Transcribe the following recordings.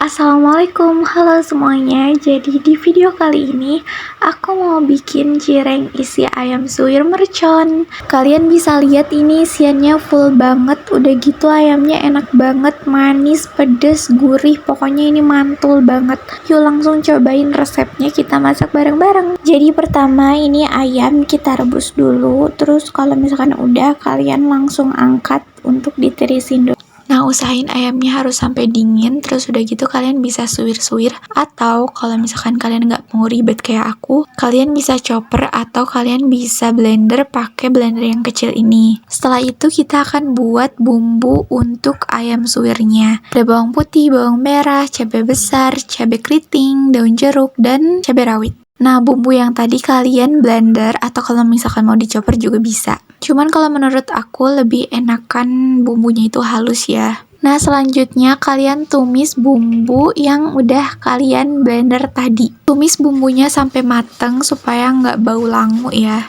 Assalamualaikum, halo semuanya. Jadi di video kali ini aku mau bikin cireng isi ayam suwir mercon. Kalian bisa lihat ini isiannya full banget. Udah gitu ayamnya enak banget, manis, pedes, gurih. Pokoknya ini mantul banget. Yuk langsung cobain resepnya, kita masak bareng-bareng. Jadi pertama ini ayam kita rebus dulu. Terus kalau misalkan udah, kalian langsung angkat untuk ditirisin dulu. Nah, usahain ayamnya harus sampai dingin, terus udah gitu kalian bisa suwir-suwir, atau kalau misalkan kalian nggak mau ribet kayak aku, kalian bisa chopper atau kalian bisa blender pakai blender yang kecil ini. Setelah itu kita akan buat bumbu untuk ayam suwirnya. Ada bawang putih, bawang merah, cabai besar, cabai keriting, daun jeruk, dan cabai rawit. Nah, bumbu yang tadi kalian blender atau kalau misalkan mau dicoper juga bisa. Cuman kalau menurut aku lebih enakan bumbunya itu halus ya. Nah, selanjutnya kalian tumis bumbu yang udah kalian blender tadi. Tumis bumbunya sampai mateng supaya nggak bau langu ya.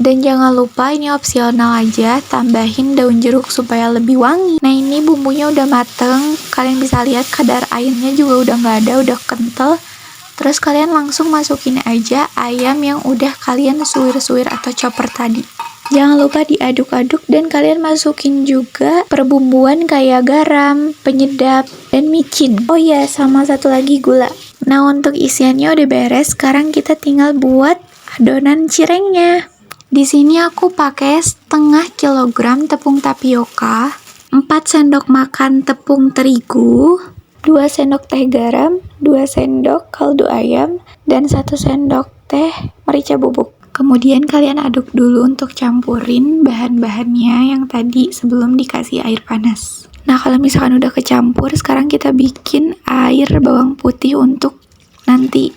Dan jangan lupa ini opsional aja, tambahin daun jeruk supaya lebih wangi. Nah, ini bumbunya udah mateng. Kalian bisa lihat kadar airnya juga udah nggak ada, udah kental. Terus kalian langsung masukin aja ayam yang udah kalian suwir-suwir atau chopper tadi. Jangan lupa diaduk-aduk dan kalian masukin juga perbumbuan kayak garam, penyedap, dan micin. Oh iya, sama satu lagi gula. Nah, untuk isiannya udah beres, sekarang kita tinggal buat adonan cirengnya. Di sini aku pakai setengah kilogram tepung tapioka, 4 sendok makan tepung terigu, 2 sendok teh garam, 2 sendok kaldu ayam, dan 1 sendok teh merica bubuk. Kemudian kalian aduk dulu untuk campurin bahan-bahannya yang tadi sebelum dikasih air panas. Nah, kalau misalkan udah kecampur, sekarang kita bikin air bawang putih untuk nanti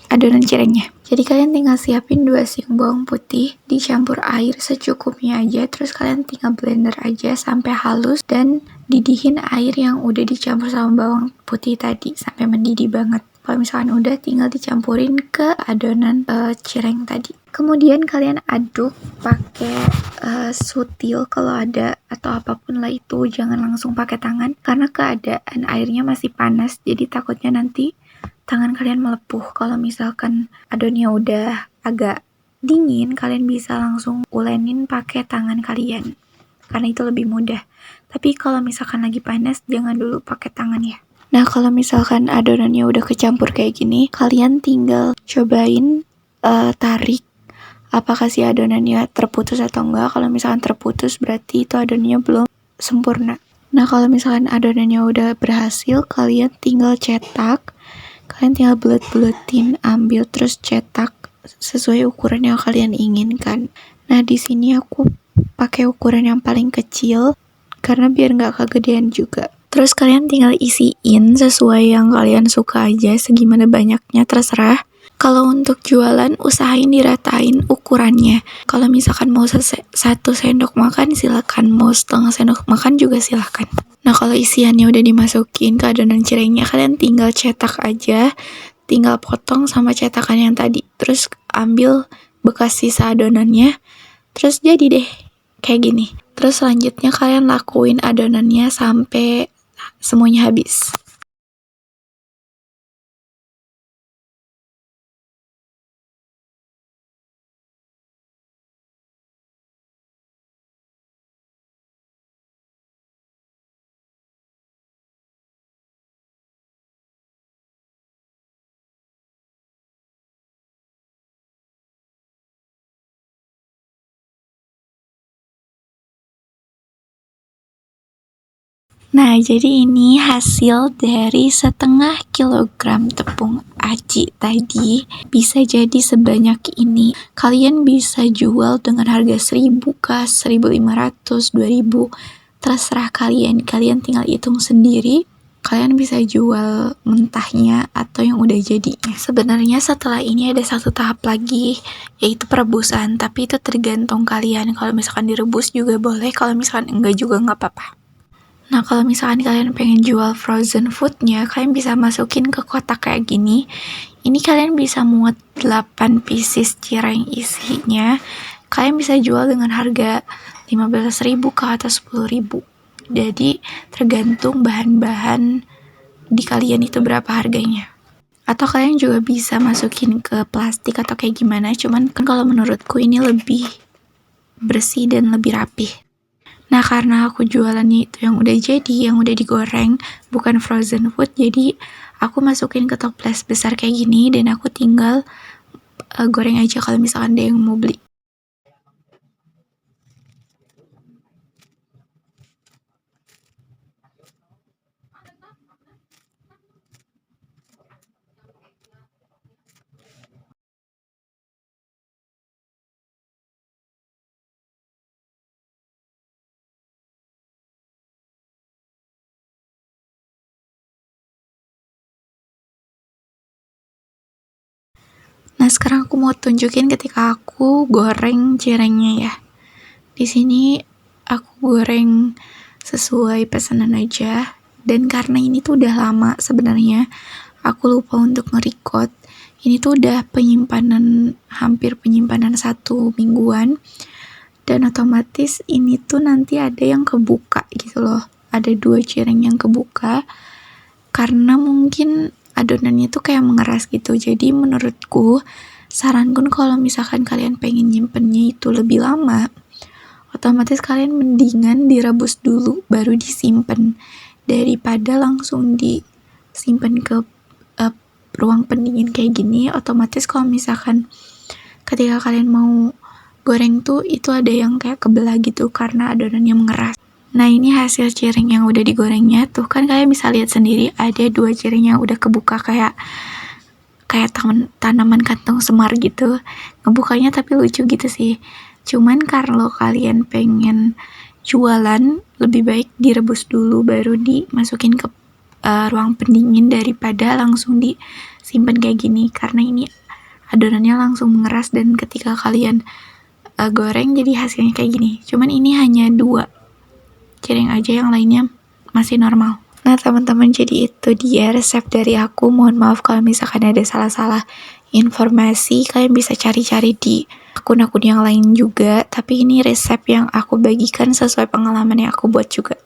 adonan cirengnya. Jadi kalian tinggal siapin 2 siung bawang putih, dicampur air secukupnya aja, terus kalian tinggal blender aja sampai halus dan didihin air yang udah dicampur sama bawang putih tadi sampai mendidih banget. Kalau misalkan udah, tinggal dicampurin ke adonan cireng tadi. Kemudian kalian aduk pakai sutil kalau ada, atau apapun lah itu, jangan langsung pakai tangan karena keadaan airnya masih panas, jadi takutnya nanti tangan kalian melepuh. Kalau misalkan adonnya udah agak dingin, kalian bisa langsung ulenin pakai tangan kalian karena itu lebih mudah. Tapi kalau misalkan lagi panas, jangan dulu pakai tangan ya. Nah, kalau misalkan adonannya udah kecampur kayak gini, kalian tinggal cobain tarik apakah si adonannya terputus atau enggak. Kalau misalkan terputus, berarti itu adonannya belum sempurna. Nah, kalau misalkan adonannya udah berhasil, kalian tinggal cetak. Kalian tinggal bulet-buletin, ambil terus cetak sesuai ukuran yang kalian inginkan. Nah, di sini aku pakai ukuran yang paling kecil karena biar nggak kegedean juga. Terus kalian tinggal isiin sesuai yang kalian suka aja, segimana banyaknya terserah. Kalau untuk jualan, usahain diratain ukurannya. Kalau misalkan mau 1 sendok makan, silakan. Mau setengah sendok makan juga silakan. Nah, kalau isiannya udah dimasukin ke adonan cirengnya, kalian tinggal cetak aja. Tinggal potong sama cetakan yang tadi. Terus ambil bekas sisa adonannya. Terus jadi deh, kayak gini. Terus selanjutnya kalian lakuin adonannya sampai semuanya habis. Nah, jadi ini hasil dari setengah kilogram tepung aci tadi. Bisa jadi sebanyak ini. Kalian bisa jual dengan harga 1.000 kah, 1.500, 2.000. Terserah kalian. Kalian tinggal hitung sendiri. Kalian bisa jual mentahnya atau yang udah jadinya. Sebenarnya setelah ini ada satu tahap lagi, yaitu perebusan. Tapi itu tergantung kalian. Kalau misalkan direbus juga boleh, kalau misalkan enggak juga nggak apa-apa. Nah, kalau misalkan kalian pengen jual frozen foodnya, kalian bisa masukin ke kotak kayak gini. Ini kalian bisa muat 8 pieces cireng isinya. Kalian bisa jual dengan harga 15.000 ke atas 10.000. Jadi tergantung bahan-bahan di kalian itu berapa harganya. Atau kalian juga bisa masukin ke plastik atau kayak gimana, cuman kan kalau menurutku ini lebih bersih dan lebih rapih. Nah, karena aku jualannya itu yang udah jadi, yang udah digoreng, bukan frozen food, jadi aku masukin ke toples besar kayak gini dan aku tinggal goreng aja kalau misalkan ada yang mau beli. Nah, sekarang aku mau tunjukin ketika aku goreng cirengnya ya. Di sini aku goreng sesuai pesanan aja, dan karena ini tuh udah lama sebenarnya, aku lupa untuk nge-record. Ini tuh udah hampir penyimpanan 1 mingguan, dan otomatis ini tuh nanti ada yang kebuka gitu loh. Ada 2 cireng yang kebuka, karena mungkin adonannya tuh kayak mengeras gitu. Jadi menurutku, saranku kalau misalkan kalian pengen nyimpennya itu lebih lama, otomatis kalian mendingan direbus dulu baru disimpan, daripada langsung disimpan ke ruang pendingin kayak gini. Otomatis kalau misalkan ketika kalian mau goreng tuh itu ada yang kayak kebelah gitu karena adonannya mengeras. Nah, ini hasil cireng yang udah digorengnya. Tuh kan kalian bisa lihat sendiri, ada 2 cireng yang udah kebuka kayak tanaman kantong semar gitu. Ngebukanya tapi lucu gitu sih. Cuman kalau kalian pengen jualan, lebih baik direbus dulu baru dimasukin ke ruang pendingin daripada langsung disimpan kayak gini, karena ini adonannya langsung mengeras dan ketika kalian goreng jadi hasilnya kayak gini. Cuman ini hanya 2 cireng aja, yang lainnya masih normal. Nah, teman-teman, jadi itu dia resep dari aku. Mohon maaf kalau misalkan ada salah-salah informasi. Kalian bisa cari-cari di akun-akun yang lain juga, tapi ini resep yang aku bagikan sesuai pengalaman yang aku buat juga.